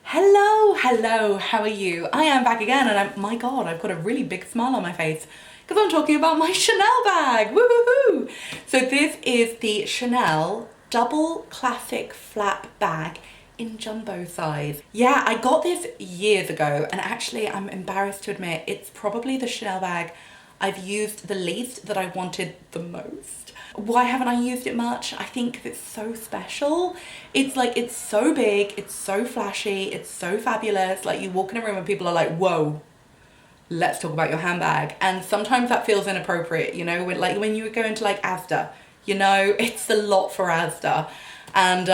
Hello, how are you? I am back again and my God, I've got a really big smile on my face because I'm talking about my Chanel bag, woohoo! So this is the Chanel double classic flap bag in jumbo size. Yeah, I got this years ago and actually I'm embarrassed to admit it's probably the Chanel bag I've used the least that I wanted the most. Why haven't I used it much? I think it's so special. It's so big, it's so flashy, it's so fabulous. Like you walk in a room and people are like, whoa, let's talk about your handbag. And sometimes that feels inappropriate, you know, when you go into like Asda, you know, it's a lot for Asda. And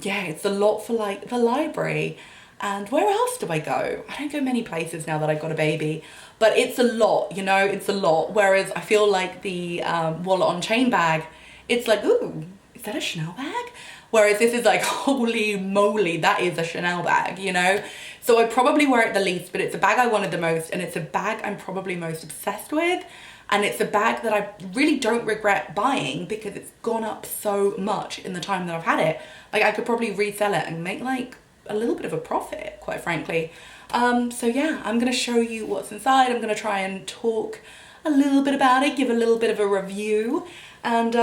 yeah, it's a lot for like the library. And where else do I go? I don't go many places now that I've got a baby, but it's a lot, you know, it's a lot. Whereas I feel like the wallet on chain bag, it's like, ooh, is that a Chanel bag? Whereas this is like, holy moly, that is a Chanel bag, you know? So I probably wear it the least, but it's a bag I wanted the most, and it's a bag I'm probably most obsessed with. And it's a bag that I really don't regret buying because it's gone up so much in the time that I've had it. Like I could probably resell it and make like a little bit of a profit, quite frankly. So yeah, I'm gonna show you what's inside. I'm gonna try and talk a little bit about it, give a little bit of a review, and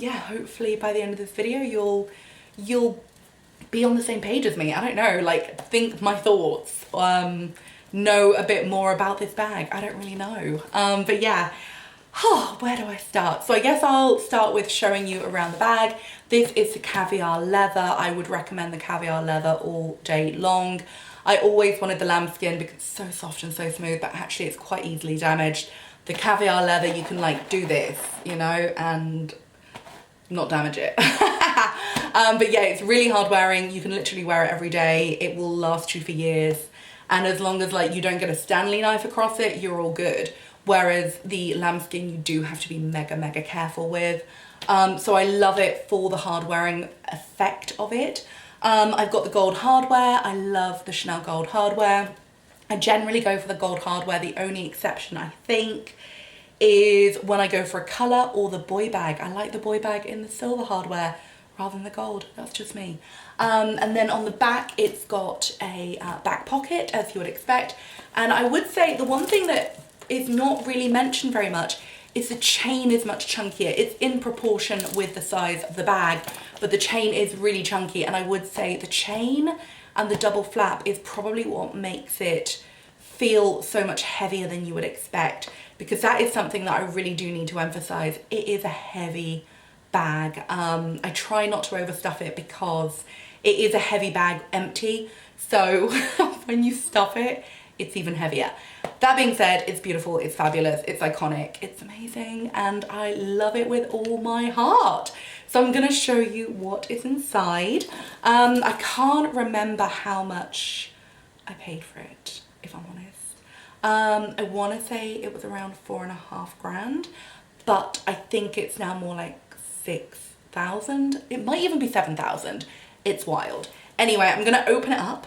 yeah, hopefully by the end of this video you'll be on the same page as me. I don't know, like think my thoughts, know a bit more about this bag. I don't really know, but yeah. Oh, where do I start? So I guess I'll start with showing you around the bag. This is the caviar leather. I would recommend the caviar leather all day long. I always wanted the lambskin because it's so soft and so smooth, but actually it's quite easily damaged. The caviar leather, you can like do this, you know, and not damage it. But yeah, it's really hard wearing. You can literally wear it every day. It will last you for years. And as long as like you don't get a Stanley knife across it, you're all good. Whereas the lambskin you do have to be mega careful with. So I love it for the hard wearing effect of it. I've got the gold hardware. I love the Chanel gold hardware. I generally go for the gold hardware. The only exception I think is when I go for a colour or the boy bag. I like the boy bag in the silver hardware rather than the gold. That's just me. And then on the back it's got a back pocket, as you would expect. And I would say the one thing that is not really mentioned very much is the chain is much chunkier. It's in proportion with the size of the bag, but the chain is really chunky. And I would say the chain and the double flap is probably what makes it feel so much heavier than you would expect, because that is something that I really do need to emphasize. It is a heavy bag. I try not to overstuff it because it is a heavy bag empty. So when you stuff it, it's even heavier. That being said, it's beautiful, it's fabulous, it's iconic, it's amazing, and I love it with all my heart. So I'm gonna show you what is inside. I can't remember how much I paid for it, if I'm honest. I wanna say it was around 4.5 grand, but I think it's now more like 6,000. It might even be 7,000. It's wild. Anyway, I'm gonna open it up.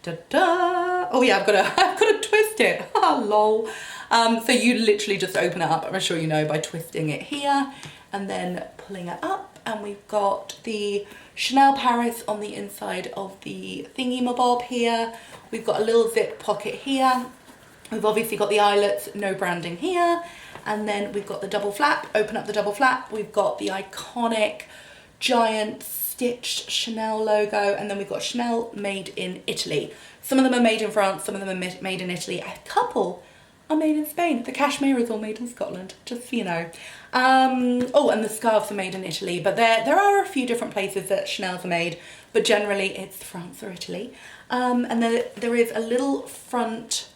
Da, da, da. Oh yeah, I've got to twist it. Lol. So you literally just open it up, I'm sure you know, by twisting it here and then pulling it up, and we've got the Chanel Paris on the inside of the thingy-mabob here. We've got a little zip pocket here. We've obviously got the eyelets, no branding here, and then we've got the double flap. Open up the double flap. We've got the iconic giant stitched Chanel logo, and then we've got Chanel made in Italy. Some of them are made in France, some of them are made in Italy. A couple are made in Spain. The cashmere is all made in Scotland, just so you know. Oh, and the scarves are made in Italy, but there are a few different places that Chanel's are made, but generally it's France or Italy. And then there is a little front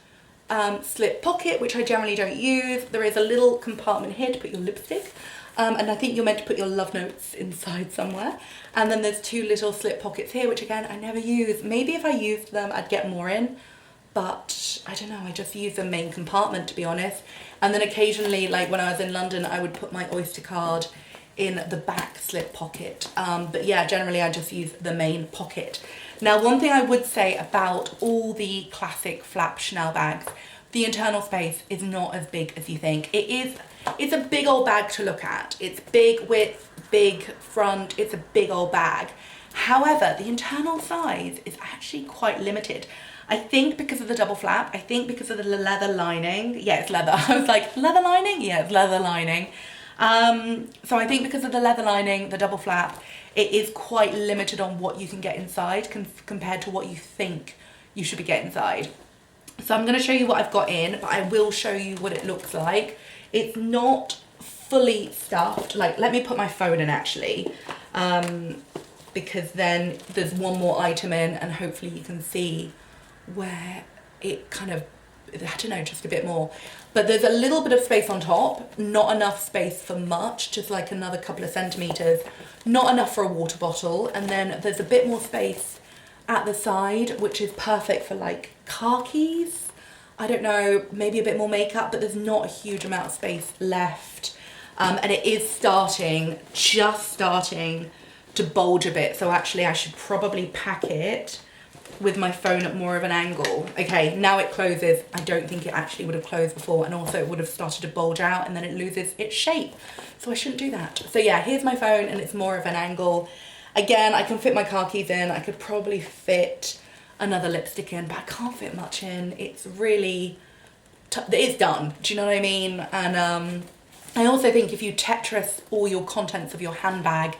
slip pocket, which I generally don't use. There is a little compartment here to put your lipstick. And I think you're meant to put your love notes inside somewhere. And then there's two little slip pockets here, which again, I never use. Maybe if I used them, I'd get more in, but I don't know, I just use the main compartment, to be honest. And then occasionally, like when I was in London, I would put my Oyster card in the back slip pocket. But yeah, generally I just use the main pocket. Now, one thing I would say about all the classic flap Chanel bags, the internal space is not as big as you think. It's a big old bag to look at. It's big width, big front, it's a big old bag. However, the internal size is actually quite limited. I think because of the double flap, I think because of the leather lining. Yeah, it's leather. I was like, leather lining? Yeah, it's leather lining. So I think because of the leather lining, the double flap, it is quite limited on what you can get inside compared to what you think you should be getting inside. So I'm going to show you what I've got in, but I will show you what it looks like. It's not fully stuffed. Like, let me put my phone in actually, because then there's one more item in and hopefully you can see where it kind of, I don't know, just a bit more. But there's a little bit of space on top, not enough space for much, just like another couple of centimeters, not enough for a water bottle. And then there's a bit more space at the side, which is perfect for like car keys. I don't know, maybe a bit more makeup, but there's not a huge amount of space left. And it is just starting to bulge a bit. So actually I should probably pack it with my phone at more of an angle. Okay, now it closes. I don't think it actually would have closed before, and also it would have started to bulge out and then it loses its shape. So I shouldn't do that. So yeah, here's my phone and it's more of an angle. Again, I can fit my car keys in. I could probably fit another lipstick in, but I can't fit much in. It's really, it's done. Do you know what I mean? And I also think if you Tetris all your contents of your handbag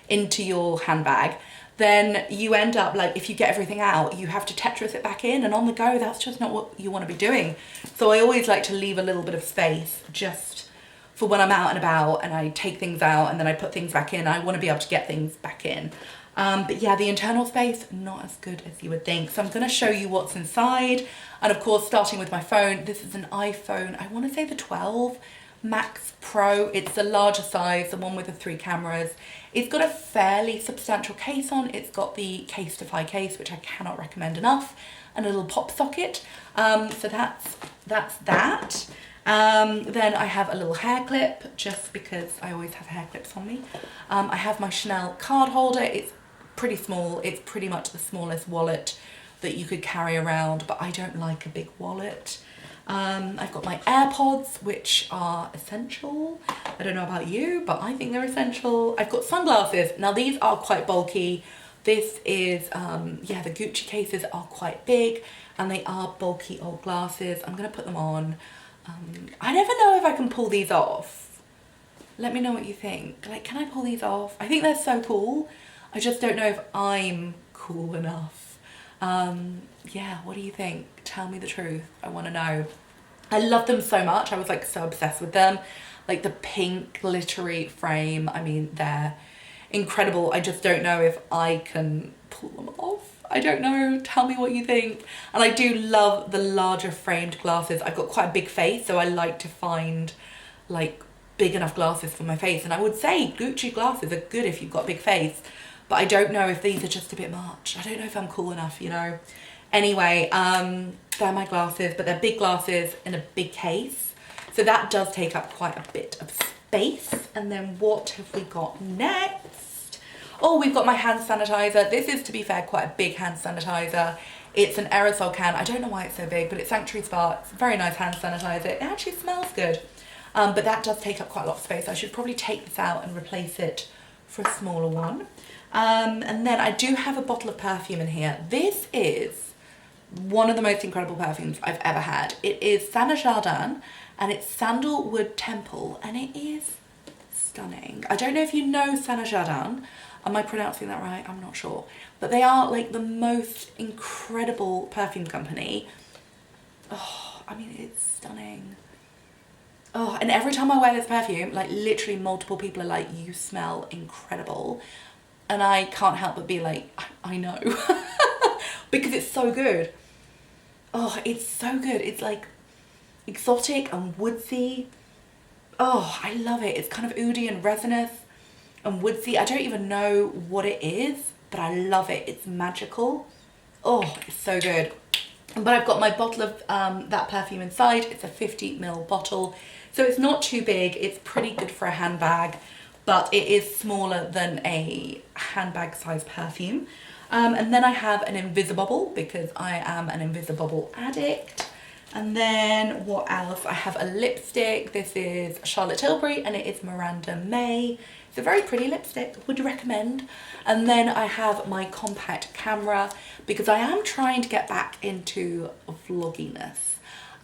into your handbag, then you end up like, if you get everything out, you have to Tetris it back in, and on the go, that's just not what you want to be doing. So I always like to leave a little bit of space just for when I'm out and about and I take things out and then I put things back in. I want to be able to get things back in. But yeah, the internal space, not as good as you would think. So I'm going to show you what's inside. And of course, starting with my phone, this is an iPhone, I want to say the 12 Max Pro. It's the larger size, the one with the 3 cameras. It's got a fairly substantial case on. It's got the Casetify case, which I cannot recommend enough, and a little pop socket. So that's that. Then I have a little hair clip, just because I always have hair clips on me. I have my Chanel card holder. It's pretty small. It's pretty much the smallest wallet that you could carry around, but I don't like a big wallet. I've got my AirPods, which are essential. I don't know about you, but I think they're essential. I've got sunglasses. Now these are quite bulky. This is, yeah, the Gucci cases are quite big and they are bulky old glasses. I'm gonna put them on. I never know if I can pull these off. Let me know what you think. Like, can I pull these off? I think they're so cool. I just don't know if I'm cool enough. Yeah, what do you think? Tell me the truth. I want to know. I love them so much. I was like so obsessed with them. Like the pink glittery frame. I mean, they're incredible. I just don't know if I can pull them off. I don't know. Tell me what you think. And I do love the larger framed glasses. I've got quite a big face, so I like to find like big enough glasses for my face. And I would say Gucci glasses are good if you've got a big face, but I don't know if these are just a bit much. I don't know if I'm cool enough, you know. Anyway, they're my glasses, but they're big glasses in a big case. So that does take up quite a bit of space. And then what have we got next? Oh, we've got my hand sanitizer. This is, to be fair, quite a big hand sanitizer. It's an aerosol can. I don't know why it's so big, but it's Sanctuary Spa. It's a very nice hand sanitizer. It actually smells good. But that does take up quite a lot of space. I should probably take this out and replace it for a smaller one. And then I do have a bottle of perfume in here. This is one of the most incredible perfumes I've ever had. It is Saint Jardin and it's Sandalwood Temple, and it is stunning. I don't know if you know Saint Jardin. Am I pronouncing that right? I'm not sure. But they are like the most incredible perfume company. Oh, I mean, it's stunning. Oh, and every time I wear this perfume, like literally multiple people are like, you smell incredible. And I can't help but be like, I know. Because it's so good. Oh, it's so good. It's like exotic and woodsy. Oh, I love it. It's kind of oody and resinous and woodsy. I don't even know what it is, but I love it. It's magical. Oh, it's so good. But I've got my bottle of that perfume inside. It's a 50ml bottle. So it's not too big. It's pretty good for a handbag, but it is smaller than a handbag size perfume. And then I have an Invisibubble because I am an Invisibubble addict. And then what else? I have a lipstick. This is Charlotte Tilbury and it is Miranda May. It's a very pretty lipstick, would recommend. And then I have my compact camera because I am trying to get back into vlogginess.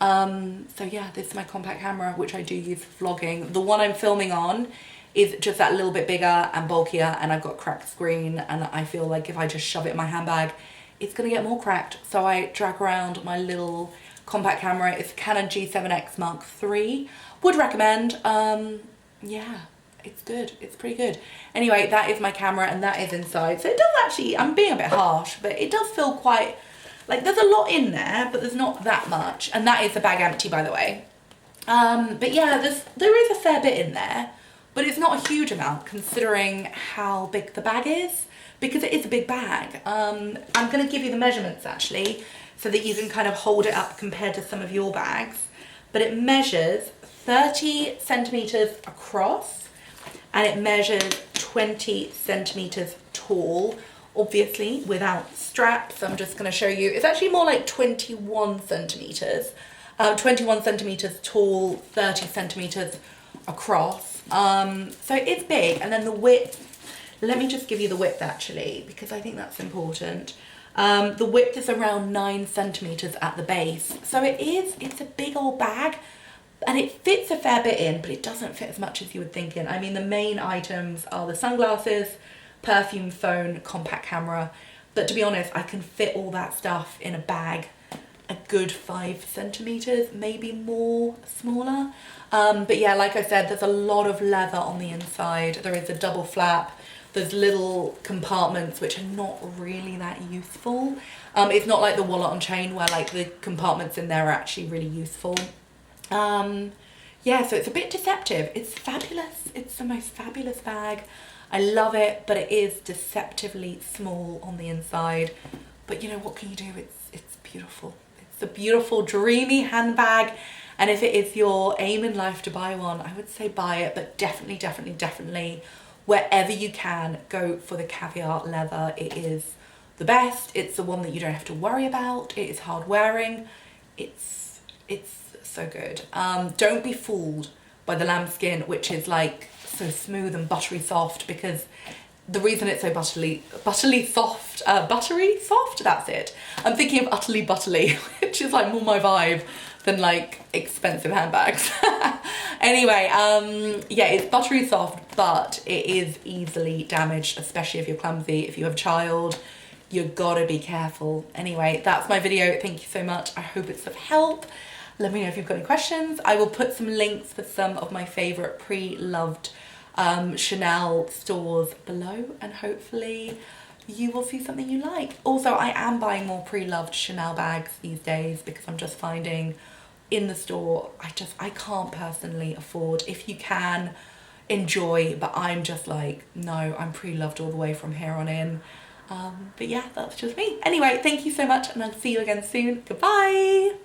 So yeah, this is my compact camera, which I do use for vlogging. The one I'm filming on is just that little bit bigger and bulkier, and I've got a cracked screen, and I feel like if I just shove it in my handbag, it's gonna get more cracked. So I drag around my little compact camera. It's a Canon G7X Mark III. Would recommend. Yeah, it's good. It's pretty good. Anyway, that is my camera and that is inside. So it does actually, I'm being a bit harsh, but it does feel quite, like there's a lot in there, but there's not that much. And that is the bag empty, by the way. But yeah, there is a fair bit in there, but it's not a huge amount considering how big the bag is, because it is a big bag. I'm gonna give you the measurements actually, so that you can kind of hold it up compared to some of your bags. But it measures 30 centimeters across and it measures 20 centimeters tall, obviously without straps. I'm just gonna show you, it's actually more like 21 centimeters. 21 centimeters tall, 30 centimeters across. So it's big. And then the width, let me just give you the width actually, because I think that's important. The width is around 9 centimeters at the base. So it's a big old bag and it fits a fair bit in, but it doesn't fit as much as you would think in. I mean, the main items are the sunglasses, perfume, phone, compact camera. But to be honest, I can fit all that stuff in a bag a good 5 centimeters, maybe more, smaller. But yeah, like I said, there's a lot of leather on the inside. There is a double flap. There's little compartments which are not really that useful. It's not like the wallet on chain where like the compartments in there are actually really useful. Yeah, so it's a bit deceptive. It's fabulous. It's the most fabulous bag. I love it, but it is deceptively small on the inside. But you know, what can you do? It's beautiful. It's a beautiful, dreamy handbag. And if it is your aim in life to buy one, I would say buy it, but definitely, definitely, definitely, wherever you can, go for the caviar leather. It is the best. It's the one that you don't have to worry about. It is hard wearing. It's so good. Don't be fooled by the lambskin, which is like so smooth and buttery soft, because the reason it's so buttery soft, that's it. I'm thinking of utterly butterly, which is like more my vibe than like expensive handbags. Anyway, yeah, it's buttery soft, but it is easily damaged, especially if you're clumsy. If you have a child, you gotta be careful. Anyway, that's my video. Thank you so much. I hope it's of help. Let me know if you've got any questions. I will put some links for some of my favorite pre-loved Chanel stores below, and hopefully you will see something you like. Also, I am buying more pre-loved Chanel bags these days because I'm just finding in the store, I can't personally afford. If you can, enjoy, but I'm just like, no, I'm pre-loved all the way from here on in. But yeah, that's just me. Anyway, thank you so much and I'll see you again soon. Goodbye.